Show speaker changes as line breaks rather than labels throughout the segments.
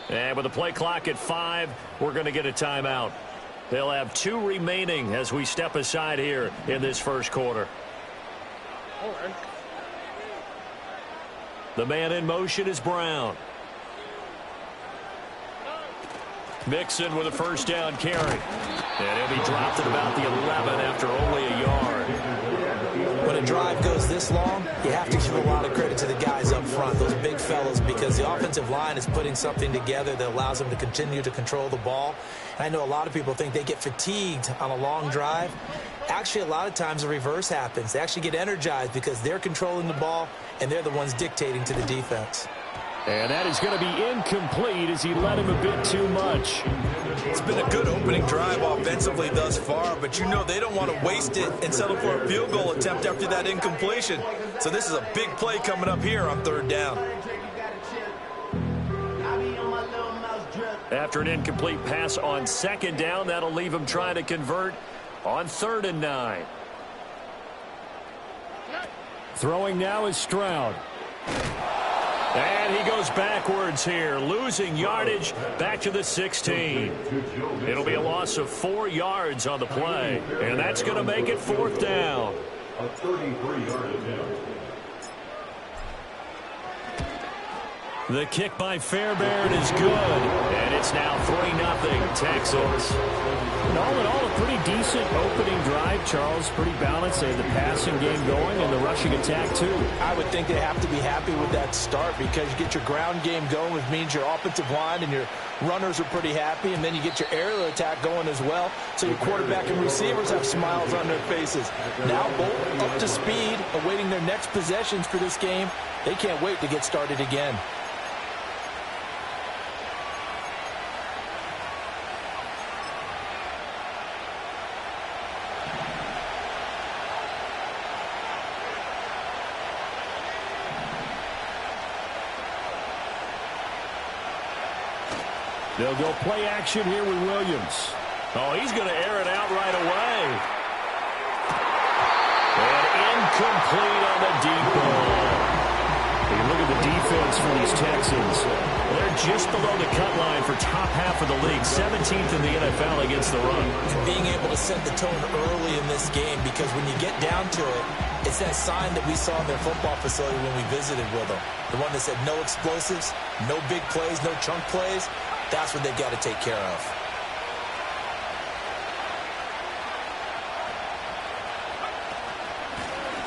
And with the play clock at 5, we're going to get a timeout. They'll have 2 remaining as we step aside here in this first quarter. The man in motion is Brown. Mixon with a first down carry. And he'll be dropped at about the 11 after only a yard.
When a drive goes this long, you have to give a lot of credit to the guys up front, those big fellas, because the offensive line is putting something together that allows them to continue to control the ball. And I know a lot of people think they get fatigued on a long drive. Actually, a lot of times the reverse happens. They actually get energized because they're controlling the ball, and they're the ones dictating to the defense.
And that is going to be incomplete as he led him a bit too much.
It's been a good opening drive offensively thus far, but you know they don't want to waste it and settle for a field goal attempt after that incompletion. So this is a big play coming up here on 3rd down.
After an incomplete pass on 2nd down, that'll leave him trying to convert on 3rd and 9. Throwing now is Stroud. And he goes backwards here, losing yardage back to the 16. It'll be a loss of 4 yards on the play, and that's going to make it 4th down.
A 33-yard attempt.
The kick by Fairbairn is good, and it's now 3-0 Texans.
And all in all, a pretty decent opening drive, Charles. Pretty balanced. They had the passing game going and the rushing attack, too.
I would think they have to be happy with that start because you get your ground game going, which means your offensive line and your runners are pretty happy, and then you get your aerial attack going as well. So your quarterback and receivers have smiles on their faces. Now both up to speed, awaiting their next possessions for this game. They can't wait to get started again.
They'll go play action here with Williams.
Oh, he's going to air it out right away. And incomplete on the deep ball.
You look at the defense for these Texans.
They're just below the cut line for top half of the league, 17th in the NFL against the run.
Being able to set the tone early in this game, because when you get down to it, it's that sign that we saw in their football facility when we visited with them. The one that said no explosives, no big plays, no chunk plays. That's what they've got to take care of.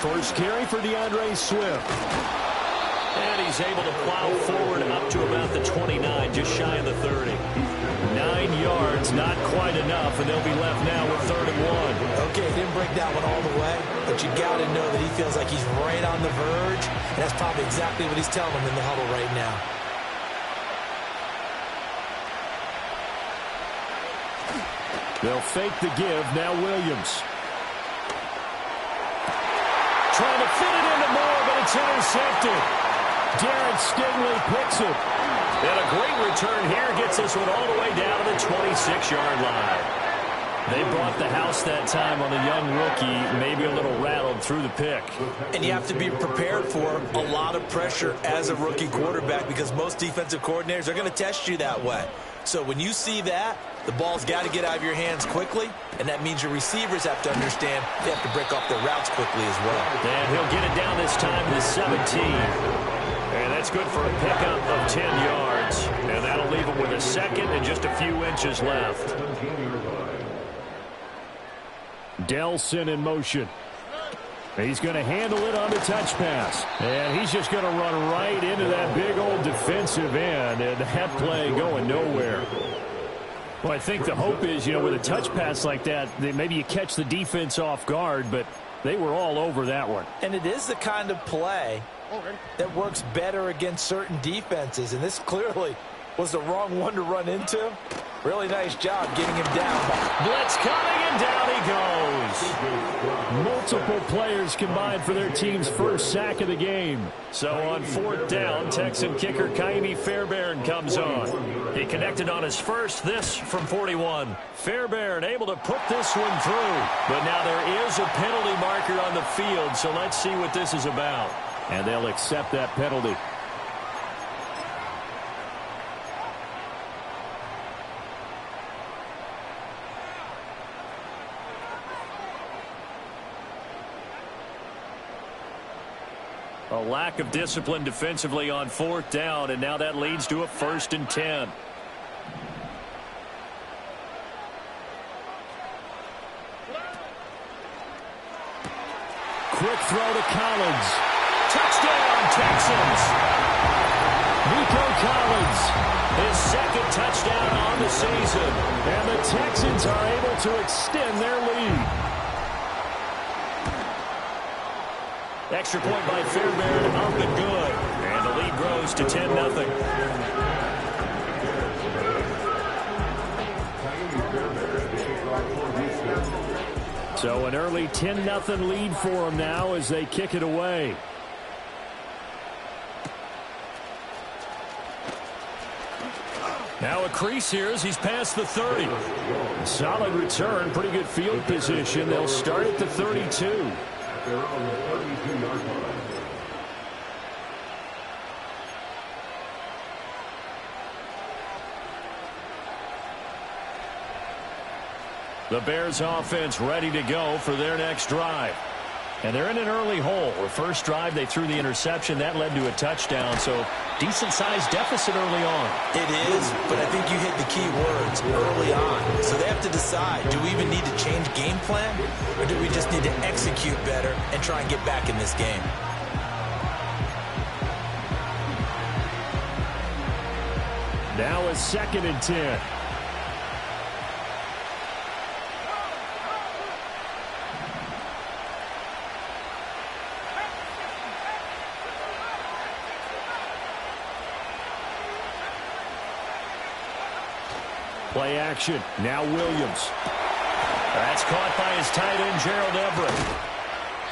First carry for DeAndre Swift.
And he's able to plow forward up to about the 29, just shy of the 30. 9 yards, not quite enough, and they'll be left now with 3rd and 1.
Okay, didn't break that one all the way, but you got to know that he feels like he's right on the verge, and that's probably exactly what he's telling them in the huddle right now.
They'll fake the give. Now Williams.
Trying to fit it into Moore, but it's intercepted.
Garrett Stingley picks it.
And a great return here gets this one all the way down to the 26-yard line. They brought the house that time on the young rookie, maybe a little rattled through the pick.
And you have to be prepared for a lot of pressure as a rookie quarterback because most defensive coordinators are going to test you that way. So when you see that, the ball's got to get out of your hands quickly, and that means your receivers have to understand they have to break off their routes quickly as well.
And he'll get it down this time to 17. And that's good for a pickup of 10 yards. And that'll leave him with a second and just a few inches left.
Delson in motion. He's going to handle it on the touch pass. And he's just going to run right into that big old defensive end. And that play going nowhere. Well, I think the hope is, you know, with a touch pass like that, maybe you catch the defense off guard, but they were all over that one.
And it is the kind of play that works better against certain defenses. And this clearly was the wrong one to run into. Really nice job getting him down.
Blitz coming, and down he goes.
Multiple players combined for their team's first sack of the game.
So on 4th down, Texan kicker Ka'imi Fairbairn comes on. He connected on his first, this from 41. Fairbairn able to put this one through. But now there is a penalty marker on the field, so let's see what this is about.
And they'll accept that penalty.
A lack of discipline defensively on 4th down, and now that leads to a 1st and 10.
Quick throw to Collins.
Touchdown, Texans!
Nico Collins.
His 2nd touchdown on the season.
And the Texans are able to extend their lead.
Extra point by Fairbairn, up and good. And the lead grows to 10-0.
So an early 10-0 lead for them now as they kick it away.
Now a crease here as he's past the 30.
Solid return, pretty good field position. They'll start at the 32.
They're on the 32-yard line.
The Bears offense ready to go for their next drive. And they're in an early hole. The first drive, they threw the interception. That led to a touchdown, so decent-sized deficit early on.
It is, but I think you hit the key words, early on. So they have to decide, do we even need to change game plan, or do we just need to execute better and try and get back in this game?
Now a 2nd and 10. Play action. Now Williams.
That's caught by his tight end, Gerald Everett.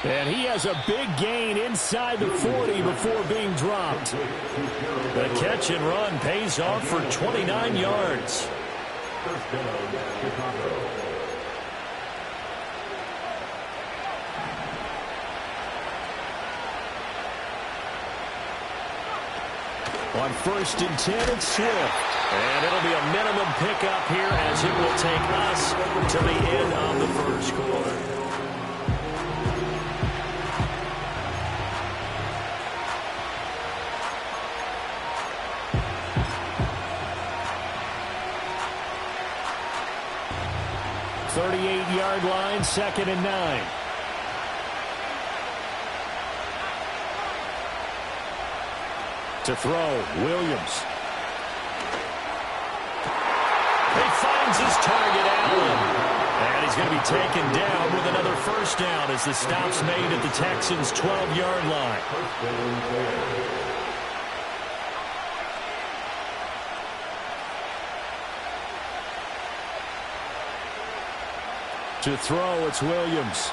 And he has a big gain inside the 40 before being dropped.
The catch and run pays off for 29 yards.
First down, Chicago.
On 1st and 10, it's Swift. And it'll be a minimum pickup here as it will take us to the end of the first quarter.
.38-yard line, 2nd and 9. To throw, Williams.
He finds his target, Allen. And he's going to be taken down with another first down as the stop's made at the Texans' 12-yard line.
To throw, it's Williams.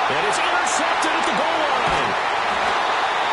And it's intercepted at the goal line.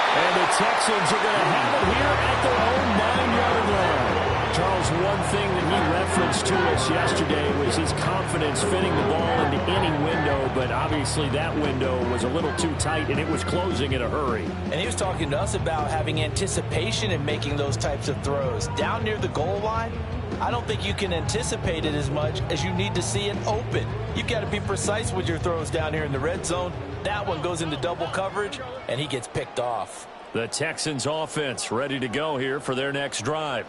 And the Texans are going to have it here at their own 9-yard line. Charles, one thing that he referenced to us yesterday was his confidence fitting the ball into any window, but obviously that window was a little too tight, and it was closing in a hurry.
And he was talking to us about having anticipation in making those types of throws. Down near the goal line, I don't think you can anticipate it as much as you need to see it open. You've got to be precise with your throws down here in the red zone. That one goes into double coverage, and he gets picked off.
The Texans offense ready to go here for their next drive.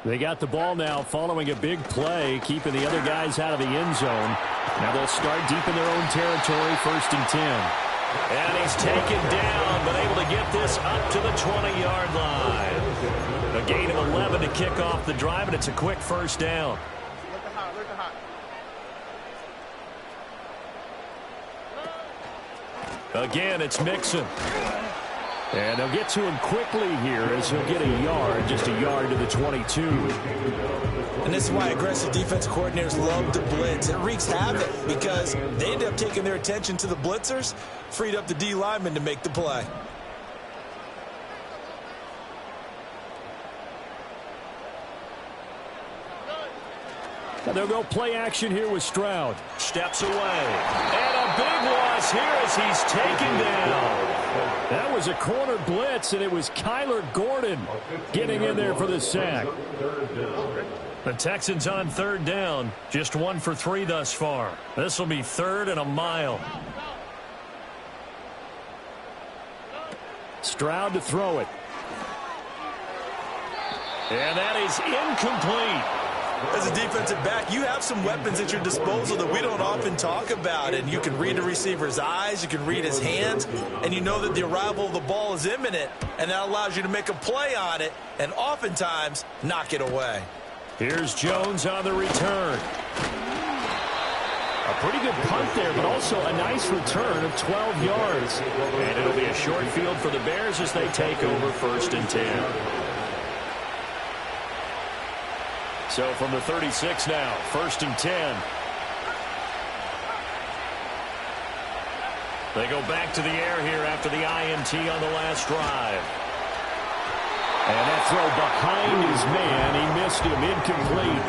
They got the ball now following a big play, keeping the other guys out of the end zone. Now they'll start deep in their own territory, 1st and 10.
And he's taken down, but able to get this up to the 20-yard line. A gain of 11 to kick off the drive, and it's a quick first down. Again, it's Mixon.
And they'll get to him quickly here as he'll get a yard, just a yard to the 22.
And this is why aggressive defense coordinators love to blitz. It wreaks havoc because they end up taking their attention to the blitzers, freed up the D lineman to make the play.
And they'll go play action here with Stroud.
Steps away. And a big loss here as he's taken down.
That was a corner blitz, and it was Kyler Gordon getting in there for the sack.
The Texans on 3rd down. Just 1 for 3 thus far. This will be 3rd and a mile.
Stroud to throw it. And that is incomplete.
As a defensive back, you have some weapons at your disposal that we don't often talk about. And you can read the receiver's eyes, you can read his hands, and you know that the arrival of the ball is imminent. And that allows you to make a play on it and oftentimes knock it away.
Here's Jones on the return. A pretty good punt there, but also a nice return of 12 yards.
And it'll be a short field for the Bears as they take over 1st and 10. So from the 36 now, 1st and 10. They go back to the air here after the INT on the last drive.
And that throw behind his man, he missed him, incomplete.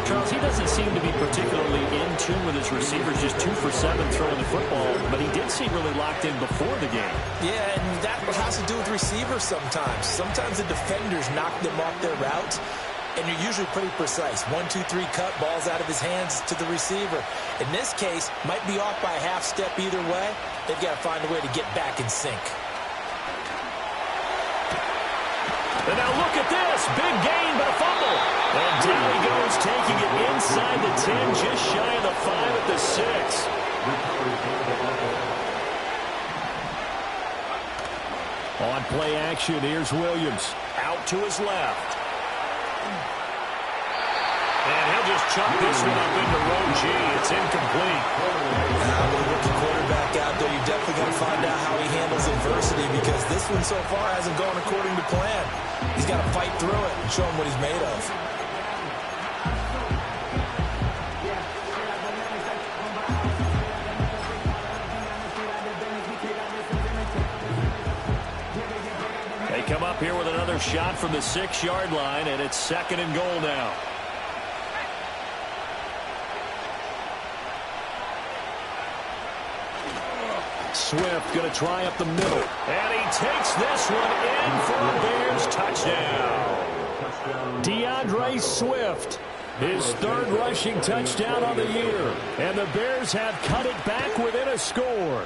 Charles, he doesn't seem to be particularly in tune with his receivers, just 2 for 7 throwing the football, but he did seem really locked in before the game.
Yeah, and that has to do with receivers sometimes. Sometimes the defenders knock them off their routes, and you're usually pretty precise. 1, 2, 3 cut, balls out of his hands to the receiver. In this case, might be off by a half step either way. They've got to find a way to get back in sync.
And now look at this. Big gain, but a fumble. And down he goes, taking it inside the 10, just shy of the 5 at the 6.
On play action, here's Williams.
Out to his left. And he'll just chuck this one up into row G. It's incomplete.
With a rookie quarterback out there, you definitely got to find out how he handles adversity, because this one so far hasn't gone according to plan. He's got to fight through it and show him what he's made of.
They come up here with another shot from the 6-yard line, and it's 2nd and goal now.
Swift going to try up the middle.
And he takes this one in for a Bears touchdown.
DeAndre Swift, his 3rd rushing touchdown on the year. And the Bears have cut it back within a score.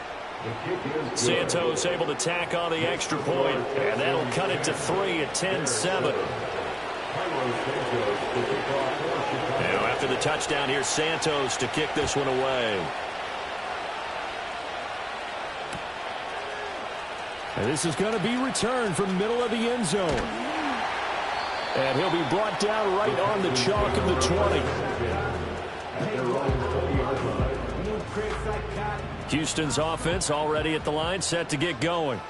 Santos able to tack on the extra point, and that'll cut it to 3 at 10-7. Now after the touchdown, here's Santos to kick this one away.
And this is going to be returned from middle of the end zone. And he'll be brought down right on the chalk of the 20.
Houston's offense already at the line, set to get going.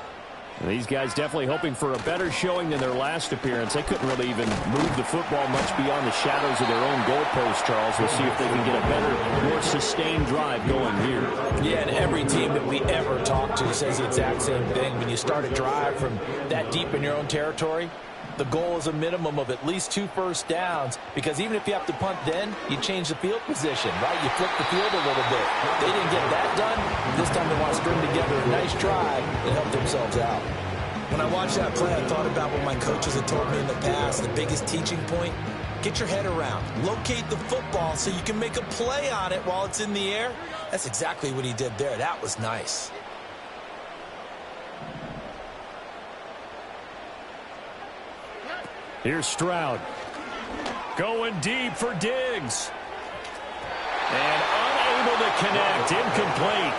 And these guys definitely hoping for a better showing than their last appearance. They couldn't really even move the football much beyond the shadows of their own goalpost, Charles. We'll see if they can get a better, more sustained drive going here.
Yeah, and every team that we ever talk to says the exact same thing. When you start a drive from that deep in your own territory, the goal is a minimum of at least 2 first downs, because even if you have to punt then, you change the field position, right? You flip the field a little bit. They didn't get that done. This time they want to string together a nice drive and help themselves out. When I watched that play, I thought about what my coaches had told me in the past. The biggest teaching point, get your head around. Locate the football so you can make a play on it while it's in the air. That's exactly what he did there. That was nice.
Here's Stroud.
Going deep for Diggs. And unable to connect. Incomplete.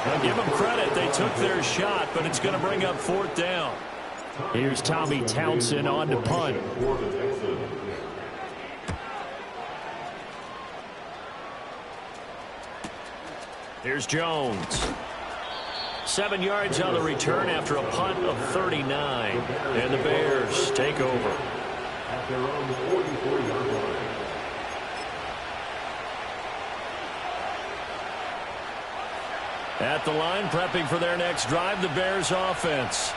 I'll give them credit. They took their shot, but it's going to bring up 4th down.
Here's Tommy Townsend on to punt.
Here's Jones. 7 yards on the return after a punt of 39. And the Bears take over.
At their own 44-yard line.
At the line, prepping for their next drive, the Bears offense.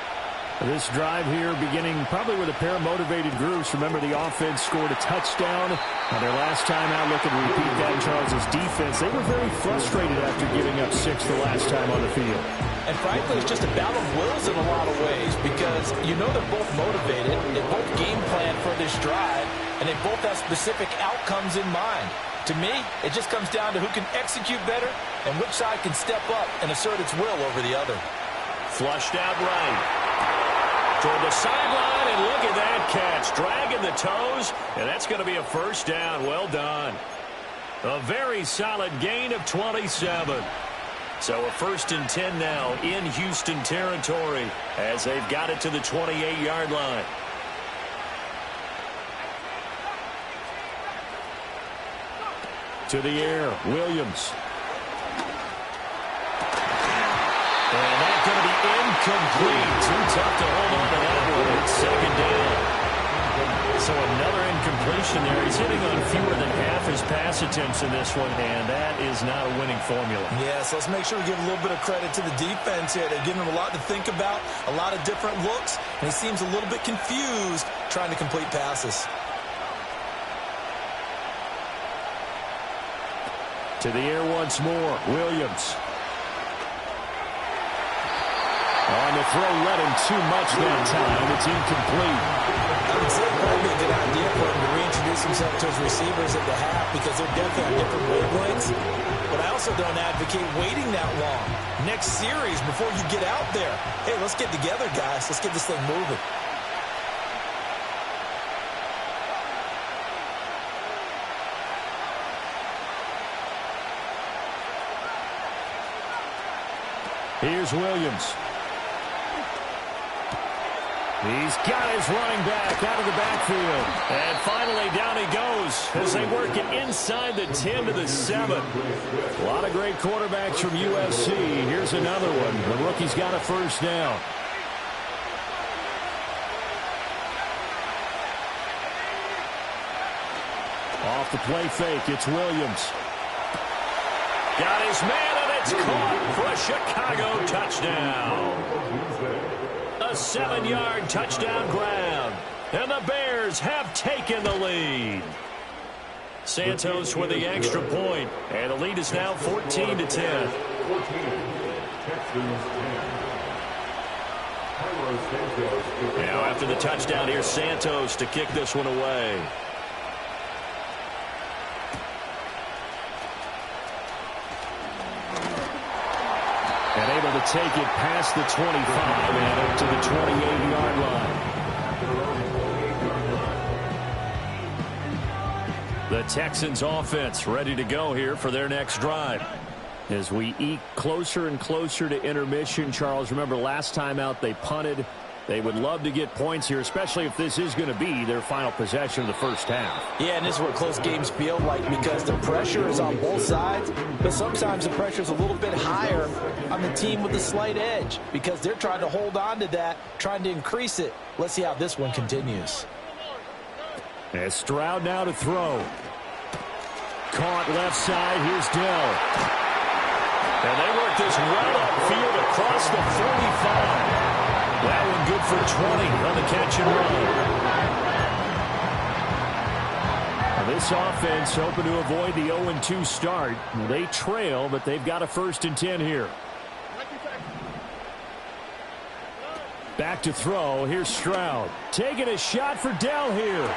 This drive here beginning probably with a pair of motivated groups. Remember, the offense scored a touchdown on their last time out. Looking to repeat that in Charles's defense. They were very frustrated after giving up 6 the last time on the field.
And frankly, it's just a battle of wills in a lot of ways, because you know they're both motivated. They both game plan for this drive, and they both have specific outcomes in mind. To me, it just comes down to who can execute better and which side can step up and assert its will over the other.
Flushed out right. toward the sideline, and look at that catch. Dragging the toes, and that's going to be a first down. Well done. A very solid gain of 27. So a 1st and 10 now in Houston territory as they've got it to the 28-yard line.
To the air, Williams.
And that's going to be incomplete. Too tough to hold on to that one. It's 2nd down. So another incompletion there. He's hitting on fewer than half his pass attempts in this one, and that is not a winning formula.
Yeah, so let's make sure we give a little bit of credit to the defense here. They're giving him a lot to think about, a lot of different looks, and he seems a little bit confused trying to complete passes.
To the air once more, Williams. On the throw, led him too much that time. It's incomplete.
I would say probably a good idea for him to reintroduce himself to his receivers at the half because they're definitely on different wavelengths. But I also don't advocate waiting that long. Next series, before you get out there, hey, let's get together, guys. Let's get this thing moving.
Here's Williams. He's got his running back out of the backfield.
And finally, down he goes as they work it inside the 10 to the 7.
A lot of great quarterbacks from USC. Here's another one. The rookie's got a first down. Off the play fake, it's Williams.
Got his man, and it's caught for a Chicago touchdown. A 7-yard touchdown grab. And the Bears have taken the lead. Santos with the extra point. And the lead is now 14 to 10. Now after the touchdown, here's Santos to kick this one away.
And able to take it past the 25 and up to the 28-yard line.
The Texans offense ready to go here for their next drive.
As we eke closer and closer to intermission, Charles, remember last time out they punted. They would love to get points here, especially if this is going to be their final possession of the first half.
Yeah, and this is what close games feel like because the pressure is on both sides, but sometimes the pressure is a little bit higher on the team with the slight edge because they're trying to hold on to that, trying to increase it. Let's see how this one continues.
As Stroud now to throw. Caught left side. Here's Dell.
And they work this well upfield across the 45. That one good for 20 on the catch and run.
Now this offense hoping to avoid the 0-2 start. They trail, but they've got a 1st and 10 here. Back to throw. Here's Stroud. Taking a shot for Dell here.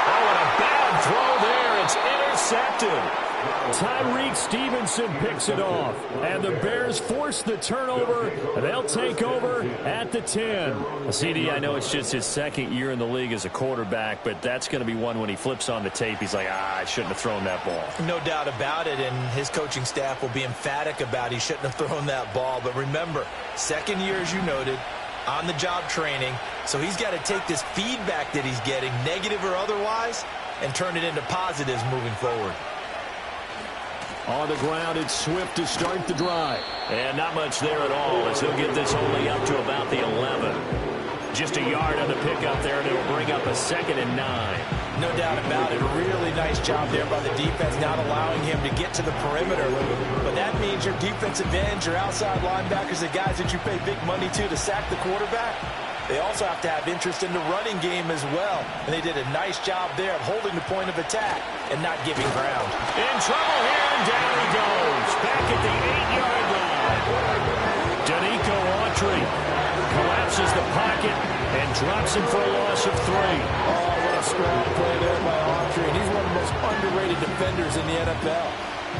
Oh, and a bad throw there. It's intercepted.
Tyreek Stevenson picks it off. And the Bears force the turnover. They'll take over at the 10.
CD, I know it's just his 2nd year in the league as a quarterback, but that's going to be one when he flips on the tape. He's like, I shouldn't have thrown that ball.
No doubt about it, and his coaching staff will be emphatic about he shouldn't have thrown that ball. But remember, 2nd year, as you noted, on-the-job training. So he's got to take this feedback that he's getting, negative or otherwise, and turn it into positives moving forward.
On the ground, it's Swift to start the drive.
And not much there at all as he'll get this only up to about the 11. Just a yard on the pickup there, and it'll bring up a 2nd and 9.
No doubt about it. A really nice job there by the defense, not allowing him to get to the perimeter. But that means your defensive ends, your outside linebackers, the guys that you pay big money to sack the quarterback, they also have to have interest in the running game as well. And they did a nice job there of holding the point of attack and not giving ground.
In trouble here, and down he goes. Back at the 8-yard line. Danico Autry collapses the pocket and drops him for a loss of 3.
Oh, what a strong play there by Autry. And he's one of the most underrated defenders in the NFL.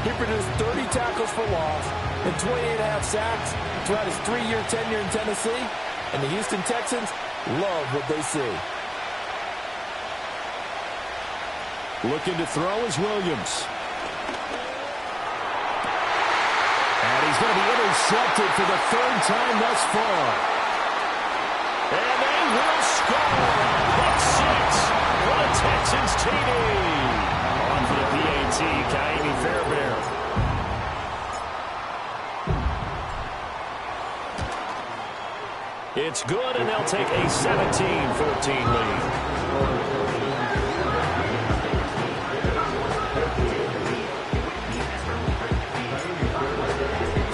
He produced 30 tackles for loss and 28.5 sacks throughout his 3-year tenure in Tennessee. And the Houston Texans,
love what they see.
Looking to throw is Williams. And he's going to be intercepted for the third time thus far. And they will score. Pick six for the Texans TD. On for the PAT, Ka'imi Fairbairn. It's good, and they'll take a 17-14 lead.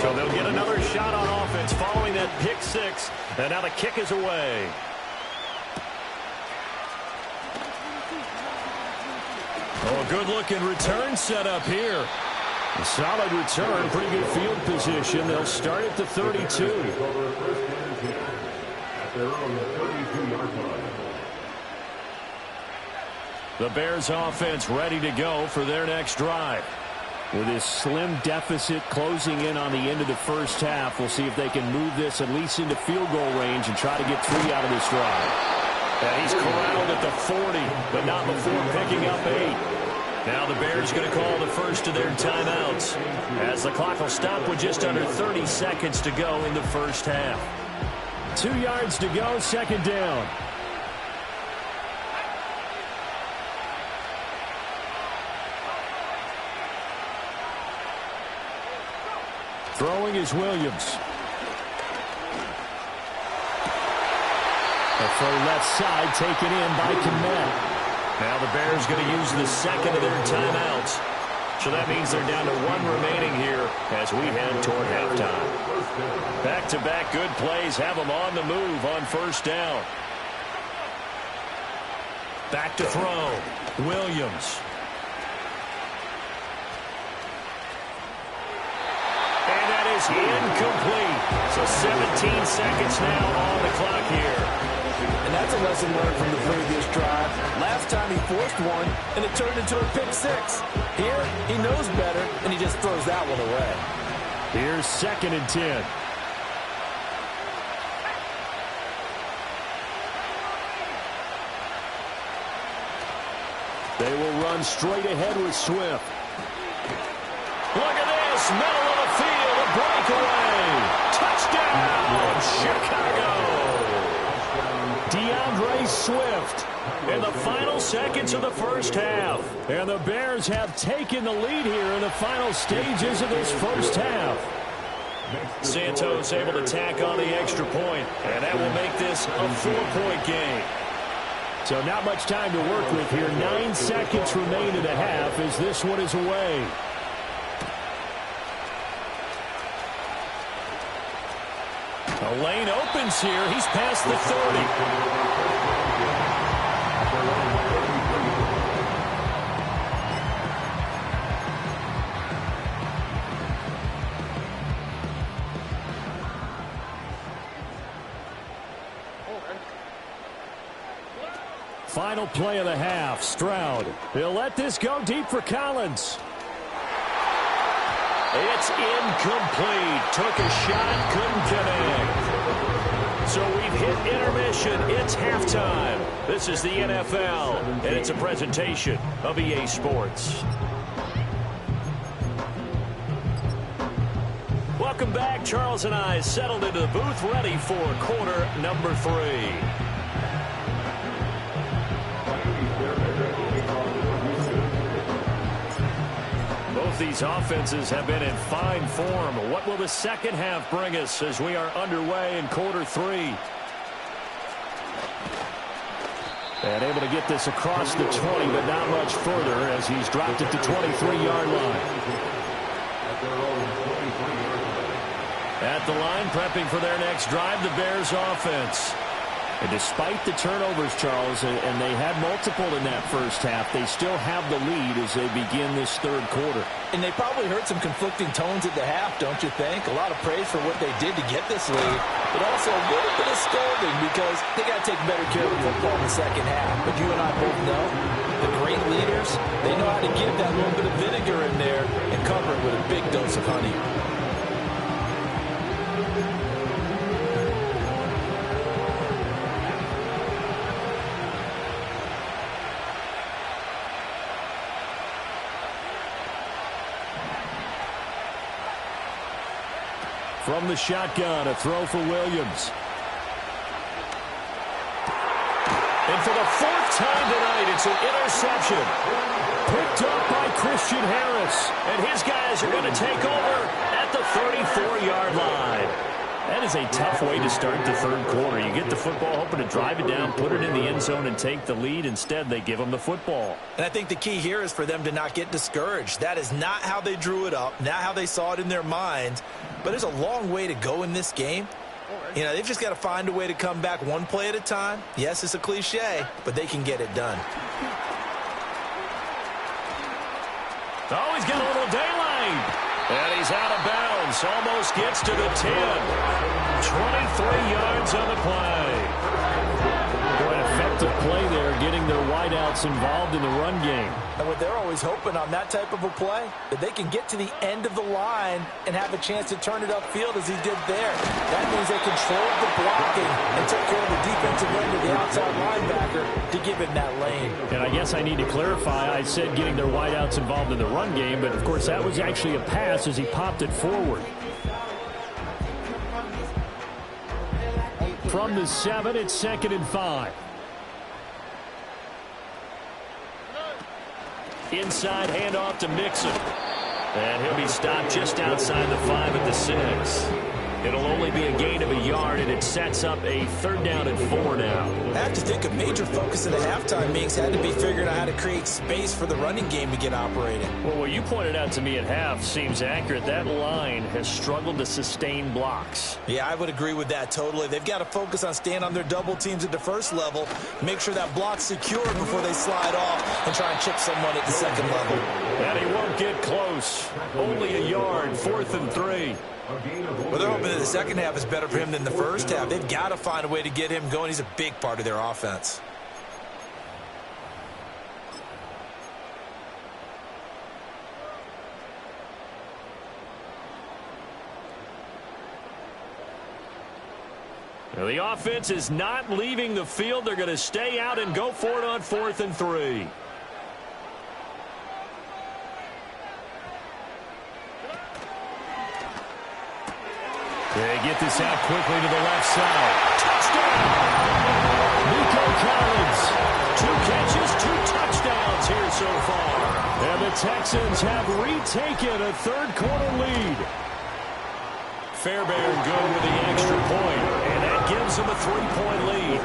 So they'll get another shot on offense following that pick six, and now the kick is away. Oh, a good-looking return set up here. A solid return, pretty good field position. They'll start at the 32. The Bears offense ready to go for their next drive. With this slim deficit closing in on the end of the first half, we'll see if they can move this at least into field goal range and try to get 3 out of this drive. And he's corralled at the 40, but not before picking up 8. Now the Bears going to call the first of their timeouts as the clock will stop with just under 30 seconds to go in the first half. 2 yards to go, second down. Throwing is Williams. The throw left side taken in by Kmet. Now the Bears going to use the second of their timeouts. So that means they're down to 1 remaining here as we head toward halftime. Back-to-back good plays have them on the move on first down. Back to throw. Williams. And that is incomplete. So 17 seconds now on the clock here.
And that's a lesson learned from the previous drive. Last time he forced one, and it turned into a pick six. Here, he knows better, and he just throws that one away.
Here's 2nd and 10. They will run straight ahead with Swift. Look at this, middle of the field, a breakaway. Touchdown, Chicago. DeAndre Swift in the final seconds of the first half. And the Bears have taken the lead here in the final stages of this first half. Santos able to tack on the extra point, and that will make this a 4-point game. So not much time to work with here. 9 seconds remain in the half as this one is away. A lane opens here. He's past the 30. Final play of the half. Stroud. He'll let this go deep for Collins. It's incomplete. Took a shot, couldn't connect. So we've hit intermission. It's halftime. This is the NFL, and it's a presentation of EA Sports. Welcome back. Charles and I settled into the booth, ready for quarter number 3. Both these offenses have been in fine form. What will the second half bring us as we are underway in quarter 3? And able to get this across the 20, but not much further as he's dropped it to 23-yard line. At the line, prepping for their next drive, the Bears offense. And despite the turnovers, Charles, and they had multiple in that first half, they still have the lead as they begin this third quarter.
And they probably heard some conflicting tones at the half, don't you think? A lot of praise for what they did to get this lead, but also a little bit of scolding because they got to take better care of the football in the second half. But you and I both know the great leaders, they know how to give that little bit of vinegar in there and cover it with a big dose of honey.
From the shotgun, a throw for Williams.
And for the fourth time tonight, it's an interception. Picked up by Christian Harris. And his guys are going to take over at the 34-yard line. That is a tough way to start the third quarter. You get the football, hoping to drive it down, put it in the end zone, and take the lead. Instead, they give them the football.
And I think the key here is for them to not get discouraged. That is not how they drew it up, not how they saw it in their minds. But there's a long way to go in this game. You know, they've just got to find a way to come back one play at a time. Yes, it's a cliche, but they can get it done.
Oh, he's got a little daylight. And he's out of bounds. Almost gets to the 10. 23 yards on the play.
An effective play there, getting their wideouts involved in the run game.
And what they're always hoping on that type of a play, that they can get to the end of the line and have a chance to turn it upfield as he did there. That means they controlled the blocking and took care of the defensive end of the outside linebacker to give him that lane.
And I guess I need to clarify, I said getting their wideouts involved in the run game, but of course that was actually a pass as he popped it forward. From the 7, it's 2nd and 5.
Inside handoff to Mixon. And he'll be stopped just outside the 5 at the 6. It'll only be a gain of a yard, and it sets up a 3rd down and 4 now.
I have to think a major focus in the halftime meetings had to be figuring out how to create space for the running game to get operating.
Well, what you pointed out to me at half seems accurate. That line has struggled to sustain blocks.
Yeah, I would agree with that totally. They've got to focus on staying on their double teams at the first level, make sure that block's secure before they slide off and try and chip someone at the second level.
And he won't get close. Only a yard, 4th and 3.
Well, they're hoping that the second half is better for him than the first half. They've got to find a way to get him going. He's a big part of their offense.
Now, the offense is not leaving the field. They're going to stay out and go for it on 4th and 3.
They get this out quickly to the left side. Touchdown! Nico Collins.
2 catches, 2 touchdowns here so far.
And the Texans have retaken a third quarter lead.
Fairbairn good with the extra point, and that gives them a 3-point lead.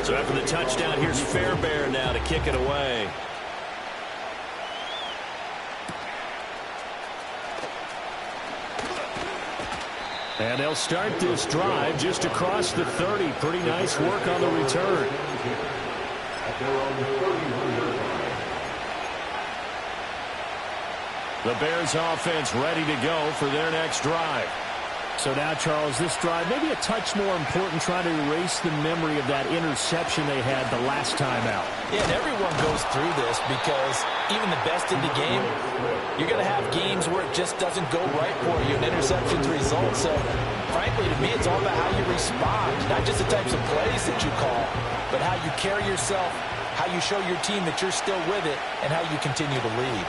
So after the touchdown, here's Fairbairn now to kick it away.
And they'll start this drive just across the 30. Pretty nice work on the return.
The Bears offense ready to go for their next drive.
So now, Charles, this drive maybe a touch more important, trying to erase the memory of that interception they had the last time out.
Yeah, and everyone goes through this because even the best in the game, you're going to have games where it just doesn't go right for you, and interceptions result. So, frankly, to me, it's all about how you respond, not just the types of plays that you call, but how you carry yourself, how you show your team that you're still with it, and how you continue to lead.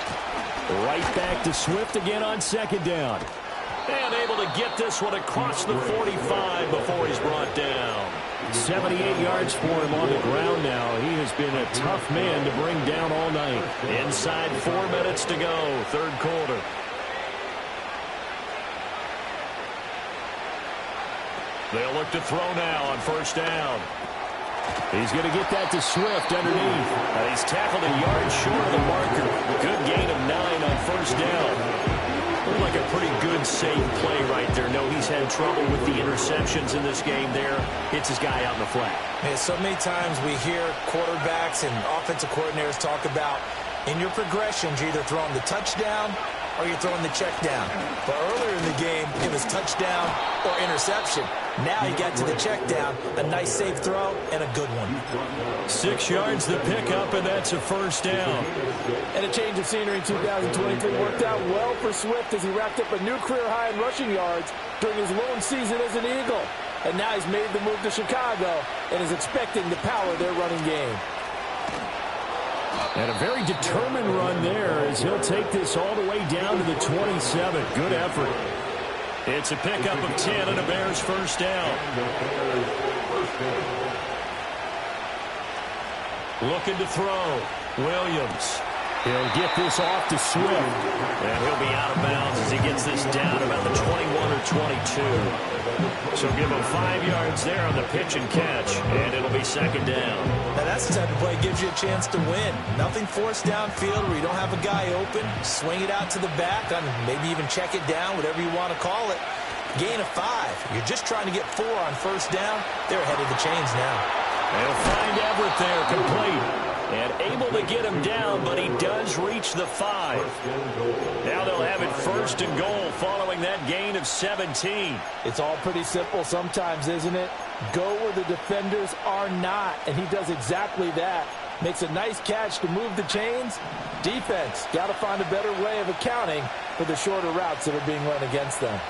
Right back to Swift again on 2nd down.
And able to get this one across the 45 before he's brought down.
78 yards for him on the ground now. He has been a tough man to bring down all night.
Inside 4 minutes to go, 3rd quarter. They'll look to throw now on 1st down.
He's going to get that to Swift underneath.
He's tackled a yard short of the marker. Good gain of 9 on 1st down. Looked like a pretty good, safe play right there. No, he's had trouble with the interceptions in this game there. Hits his guy out in the flat.
Man, so many times we hear quarterbacks and offensive coordinators talk about in your progressions, you're either throwing the touchdown or you're throwing the check down. But earlier in the game, it was touchdown or interception. Now he got to the check down, a nice safe throw, and a good one.
6 yards the pickup, and that's a 1st down.
And a change of scenery in 2023 worked out well for Swift as he racked up a new career high in rushing yards during his lone season as an Eagle. And now he's made the move to Chicago and is expecting to power their running game.
And a very determined run there as he'll take this all the way down to the 27. Good effort.
It's a pickup of 10 and a Bears first down. Looking to throw. Williams.
He'll get this off to Swift.
And he'll be out of bounds as he gets this down about the 21 or 22. So give him 5 yards there on the pitch and catch, and it'll be second down.
Now that's the type of play that gives you a chance to win. Nothing forced downfield where you don't have a guy open. Swing it out to the back, and maybe even check it down, whatever you want to call it. Gain of 5. You're just trying to get 4 on first down. They're ahead of the chains now.
They'll find Everett there, complete. And able to get him down, but he does reach the 5. Now they'll have it first and goal following that gain of 17.
It's all pretty simple sometimes, isn't it? Go where the defenders are not, and he does exactly that. Makes a nice catch to move the chains. Defense, got to find a better way of accounting for the shorter routes that are being run against them.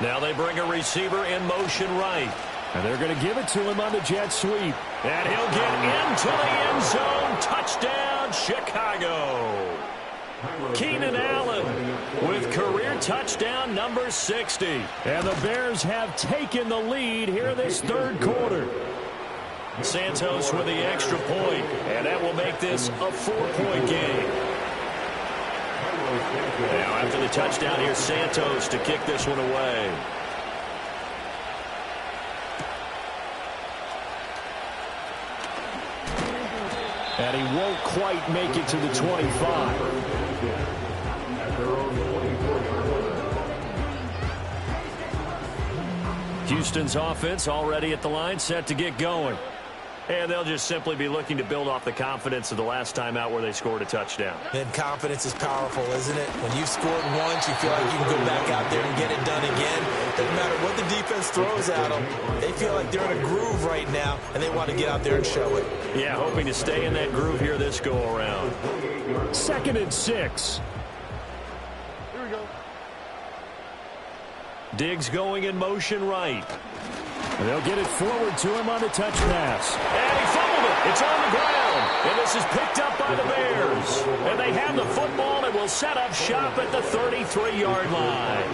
Now they bring a receiver in motion right.
And they're going to give it to him on the jet sweep.
And he'll get into the end zone. Touchdown, Chicago. Keenan Allen with career touchdown number 60.
And the Bears have taken the lead here this third quarter.
Santos with the extra point, and that will make this a 4-point game. Now after the touchdown, here's Santos to kick this one away.
And he won't quite make it to the 25.
Houston's offense already at the line, set to get going. And they'll just simply be looking to build off the confidence of the last time out where they scored a touchdown.
Then confidence is powerful, isn't it? When you've scored once, you feel like you can go back out there and get it done again. Doesn't matter what the defense throws at them. They feel like they're in a groove right now, and they want to get out there and show it.
Yeah, hoping to stay in that groove here this go-around.
2nd and 6.
Here we go.
Diggs going in motion right.
And they'll get it forward to him on the touch pass.
And he fumbled it. It's on the ground. And this is picked up by the Bears. And they have the football and will set up shop at the 33-yard line.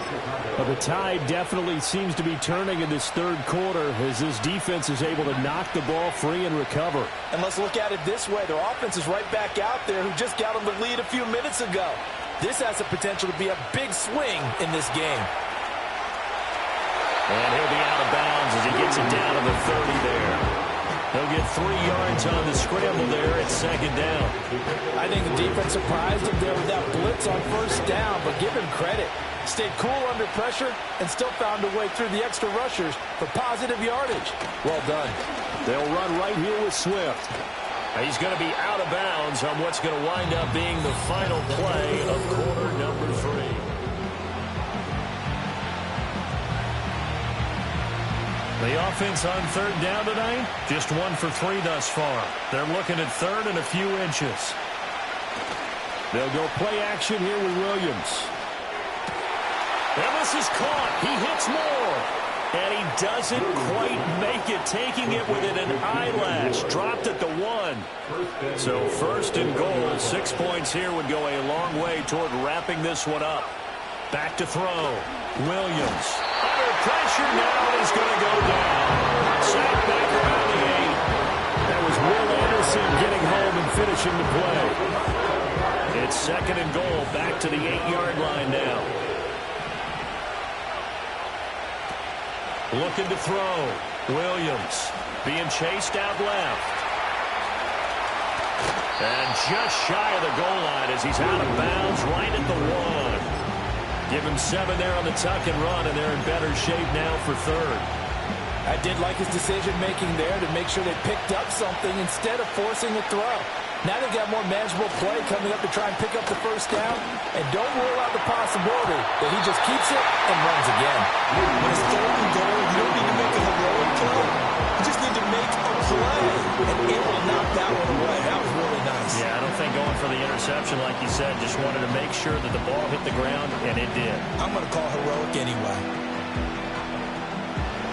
Well, the tide definitely seems to be turning in this third quarter as this defense is able to knock the ball free and recover.
And let's look at it this way. Their offense is right back out there who just got them the lead a few minutes ago. This has the potential to be a big swing in this game.
And he'll be out of bounds as he gets it down to the 30 there. He'll get 3 yards on the scramble there at second down.
I think the defense surprised him there with that blitz on first down, but give him credit. Stayed cool under pressure and still found a way through the extra rushers for positive yardage. Well done.
They'll run right here with Swift.
He's going to be out of bounds on what's going to wind up being the final play of quarter number 3. The offense on third down tonight, just 1 for 3 thus far. They're looking at third and a few inches.
They'll go play action here with Williams.
And this is caught. He hits more. And he doesn't quite make it, taking it within an eyelash. Dropped at the 1. So first and goal, 6 points here would go a long way toward wrapping this one up. Back to throw. Williams. Under pressure now, he's going to go down. Sacked back around the 8.
That was Will Anderson getting home and finishing the play.
It's second and goal, back to the 8-yard line now. Looking to throw. Williams being chased out left. And just shy of the goal line as he's out of bounds right at the 1. Give him 7 there on the tuck and run, and they're in better shape now for third.
I did like his decision-making there to make sure they picked up something instead of forcing a throw. Now they've got more manageable play coming up to try and pick up the first down, and don't rule out the possibility that he just keeps it and runs again.
When it's third and goal, you don't need to make a heroic play. You just need to make a play and able to knock that one away. That was really nice.
Yeah, I don't think going for the interception, like you said, just wanted to make sure that the ball hit the ground, and it did.
I'm going to call heroic anyway.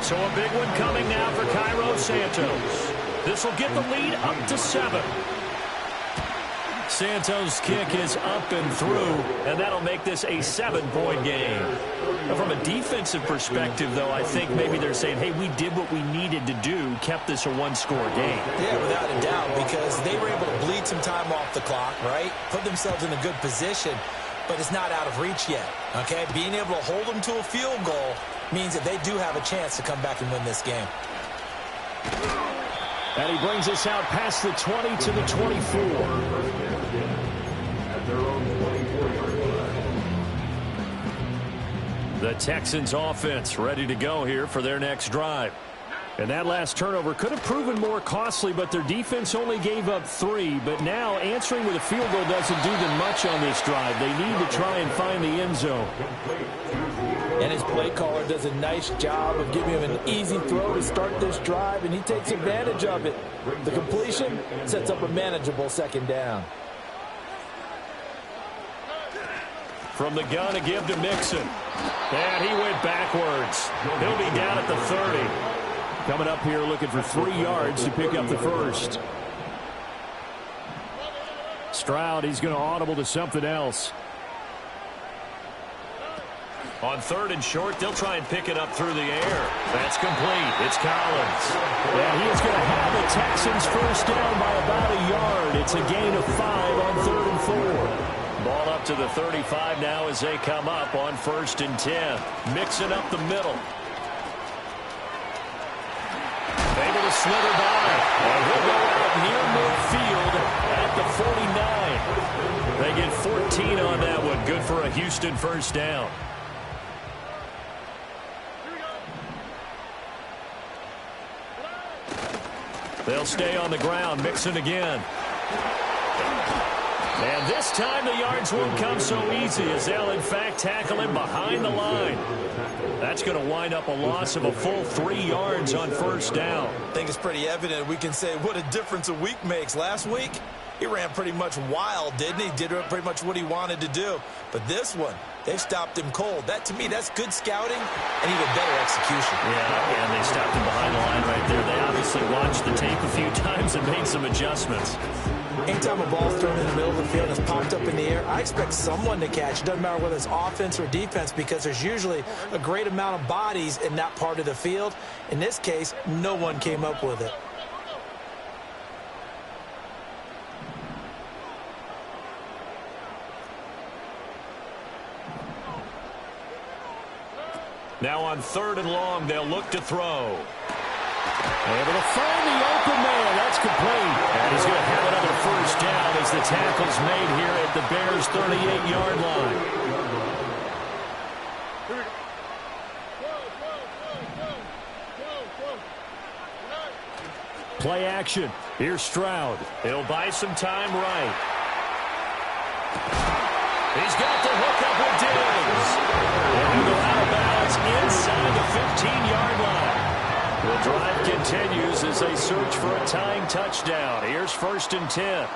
So a big one coming now for Cairo Santos. This will get the lead up to 7. Santos' kick is up and through, and that'll make this a 7-point game. Now, from a defensive perspective, though, I think maybe they're saying, hey, we did what we needed to do, kept this a one-score game.
Yeah, without a doubt, because they were able to bleed some time off the clock, right? Put themselves in a good position, but it's not out of reach yet, okay? Being able to hold them to a field goal means that they do have a chance to come back and win this game.
And he brings us out past the 20 to the 24.
At their own 24-yard line.
The Texans offense ready to go here for their next drive.
And that last turnover could have proven more costly, but their defense only gave up 3. But now answering with a field goal doesn't do them much on this drive. They need to try and find the end zone.
And his play caller does a nice job of giving him an easy throw to start this drive, and he takes advantage of it. The completion sets up a manageable second down.
From the gun, a give to Mixon. And he went backwards. He'll be down at the 30.
Coming up here looking for 3 yards to pick up the first. Stroud, he's going to audible to something else.
On 3rd and short, they'll try and pick it up through the air. That's complete. It's Collins.
And he is going to have the Texans first down by about a yard. It's a gain of 5 on 3rd and 4.
Ball up to the 35 now as they come up on 1st and 10. Mixing up the middle. Able to slither by. And he'll go out near midfield at the 49. They get 14 on that one. Good for a Houston first down. They'll stay on the ground. Mixon again. And this time the yards won't come so easy as they'll, in fact, tackle him behind the line. That's going to wind up a loss of a full 3 yards on first down.
I think it's pretty evident. We can say what a difference a week makes. Last week, he ran pretty much wild, didn't he? Did pretty much what he wanted to do. But this one, they've stopped him cold. That, to me, that's good scouting and even better execution.
Yeah, and they stopped him behind the line right there. They obviously watched the tape a few times and made some adjustments.
Anytime a ball's thrown in the middle of the field and it's popped up in the air, I expect someone to catch. It doesn't matter whether it's offense or defense because there's usually a great amount of bodies in that part of the field. In this case, no one came up with it.
Now on 3rd and long, they'll look to throw.
Able to find the open man. That's complete.
And he's going to have another first down as the tackle's made here at the Bears' 38-yard line.
Play action. Here's Stroud.
He'll buy some time right. He's got the hook up with Diggs. And he'll go out of bounds inside the 15-yard line. The drive continues as they search for a tying touchdown. Here's 1st and 10.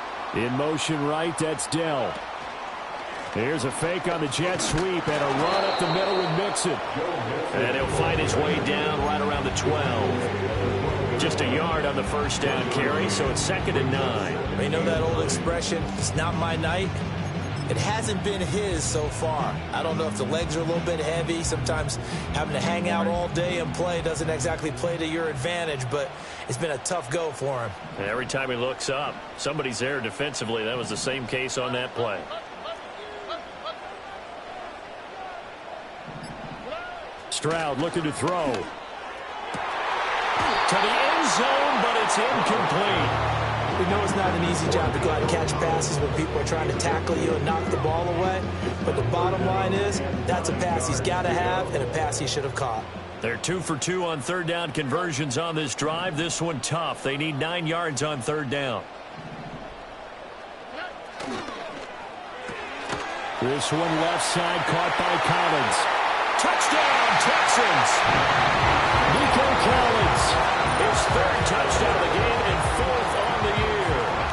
In motion right, that's Dell. Here's a fake on the jet sweep and a run up the middle with Mixon.
And he'll find his way down right around the 12. Just a yard on the first down carry, so it's 2nd and 9.
You know that old expression, it's not my night? It hasn't been his so far. I don't know if the legs are a little bit heavy. Sometimes having to hang out all day and play doesn't exactly play to your advantage, but it's been a tough go for him.
And every time he looks up, somebody's there defensively. That was the same case on that play.
Stroud looking to throw.
To the end zone, but it's incomplete.
We know it's not an easy job to go out and catch passes when people are trying to tackle you and knock the ball away. But the bottom line is, that's a pass he's got to have and a pass he should have caught.
They're 2 for 2 on 3rd down conversions on this drive. This one tough. They need 9 yards on 3rd down.
This one left side caught by Collins.
Touchdown, Texans!
Nico Collins.
His 3rd touchdown of the game and 4th on the year.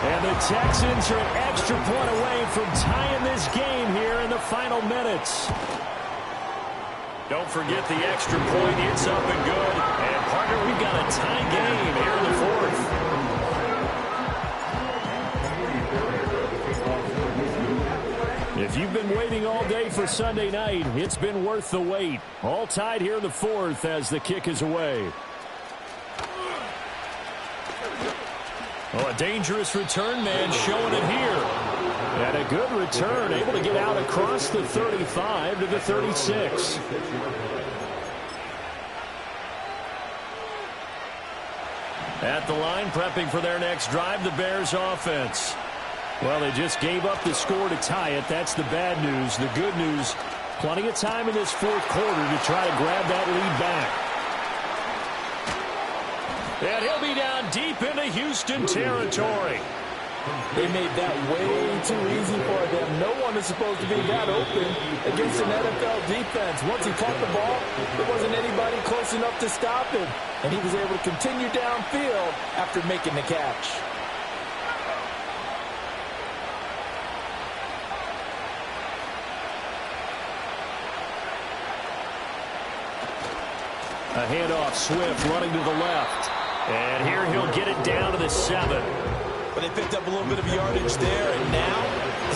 And the Texans are an extra point away from tying this game here in the final minutes.
Don't forget the extra point. It's up and good. And, partner, we've got a tie game here in the 4th.
for Sunday night. It's been worth the wait. All tied here in the fourth as the kick is away. Oh, a dangerous return man showing it here. And a good return, able to get out across the 35 to the 36. At the line, prepping for their next drive, the Bears offense. Well, they just gave up the score to tie it. That's the bad news. The good news, plenty of time in this fourth quarter to try to grab that lead back. And he'll be down deep into Houston territory.
They made that way too easy for them. No one is supposed to be that open against an NFL defense. Once he caught the ball, there wasn't anybody close enough to stop him. And he was able to continue downfield after making the catch.
A handoff, Swift running to the left. And here he'll get it down to the 7.
But they picked up a little bit of yardage there, and now,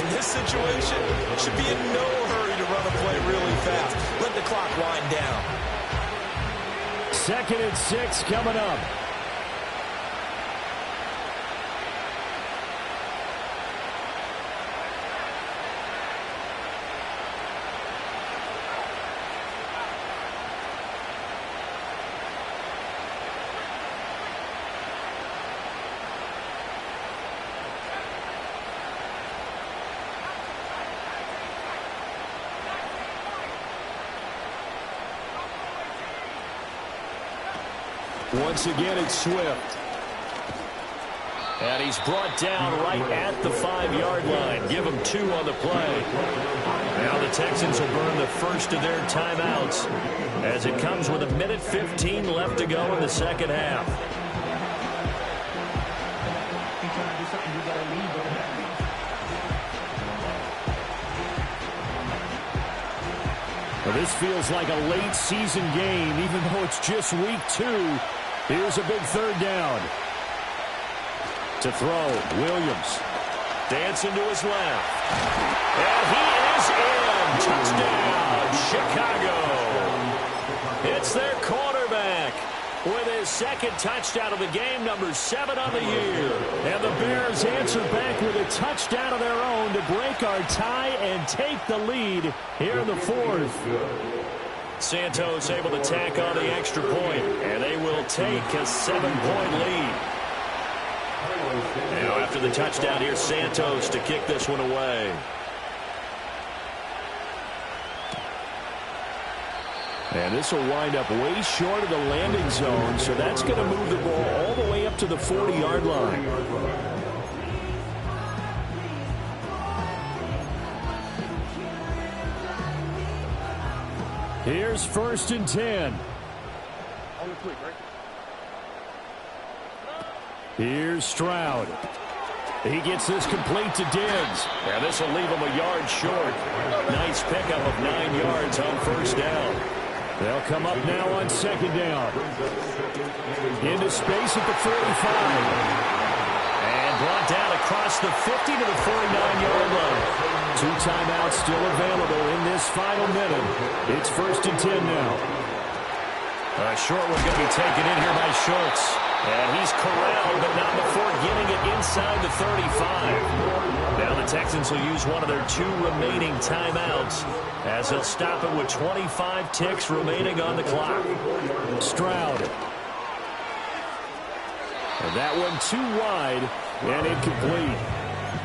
in this situation, should be in no hurry to run a play really fast. Let the clock wind down.
2nd and 6 coming up. Once again, it's Swift. And he's brought down right at the 5-yard line. Give him 2 on the play. Now the Texans will burn the first of their timeouts as it comes with 1:15 left to go in the second half. Well, this feels like a late season game, even though it's just week 2. Here's a big 3rd down. To throw, Williams. Dancing to his left. And he is in. Touchdown, Chicago. It's their quarterback with his 2nd touchdown of the game, number 7 on the year. And the Bears answer back with a touchdown of their own to break our tie and take the lead here in the 4th. Santos able to tack on the extra point, and they will take a 7-point lead. Now after the touchdown, here's Santos to kick this one away. And this will wind up way short of the landing zone, so that's going to move the ball all the way up to the 40-yard line. Here's 1st and 10. Here's Stroud. He gets this complete to Diggs. And this will leave him a yard short. Nice pickup of 9 yards on 1st down. They'll come up now on 2nd down. Into space at the 45. And brought down across the 50 to the 49-yard line. 2 timeouts still available in this final minute. It's 1st and 10 now. A short one going to be taken in here by Schultz. And he's corralled, but not before getting it inside the 35. Now the Texans will use one of their 2 remaining timeouts as they'll stop it with 25 ticks remaining on the clock. Stroud. And that one too wide and incomplete.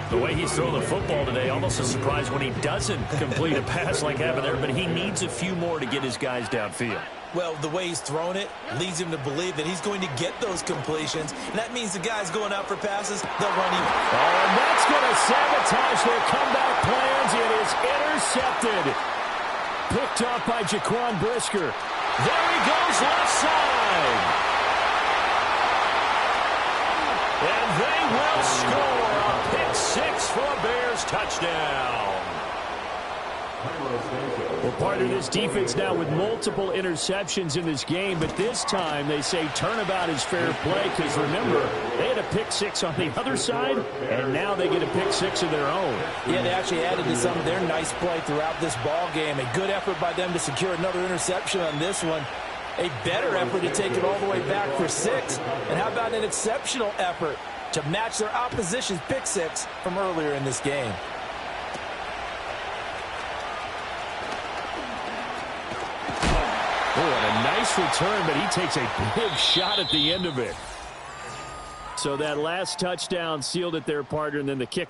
The way he's throwing the football today, almost a surprise when he doesn't complete a pass like happened there, but he needs a few more to get his guys downfield.
Well, the way he's thrown it leads him to believe that he's going to get those completions, and that means the guys going out for passes, they'll run him.
Oh, and that's going to sabotage their comeback plans. It is intercepted. Picked off by Jaquan Brisker. There he goes left side. And they will score a pick 6 for a Bears touchdown. Well, part of this defense now with multiple interceptions in this game, but this time they say turnabout is fair play because, remember, they had a pick six on the other side, and now they get a pick six of their own.
Yeah, they actually added to some of their nice play throughout this ball game. A good effort by them to secure another interception on this one. A better effort to take it all the way back for 6. And how about an exceptional effort to match their opposition's pick six from earlier in this game?
Oh, and a nice return, but he takes a big shot at the end of it. So that last touchdown sealed it there, partner, and then the kick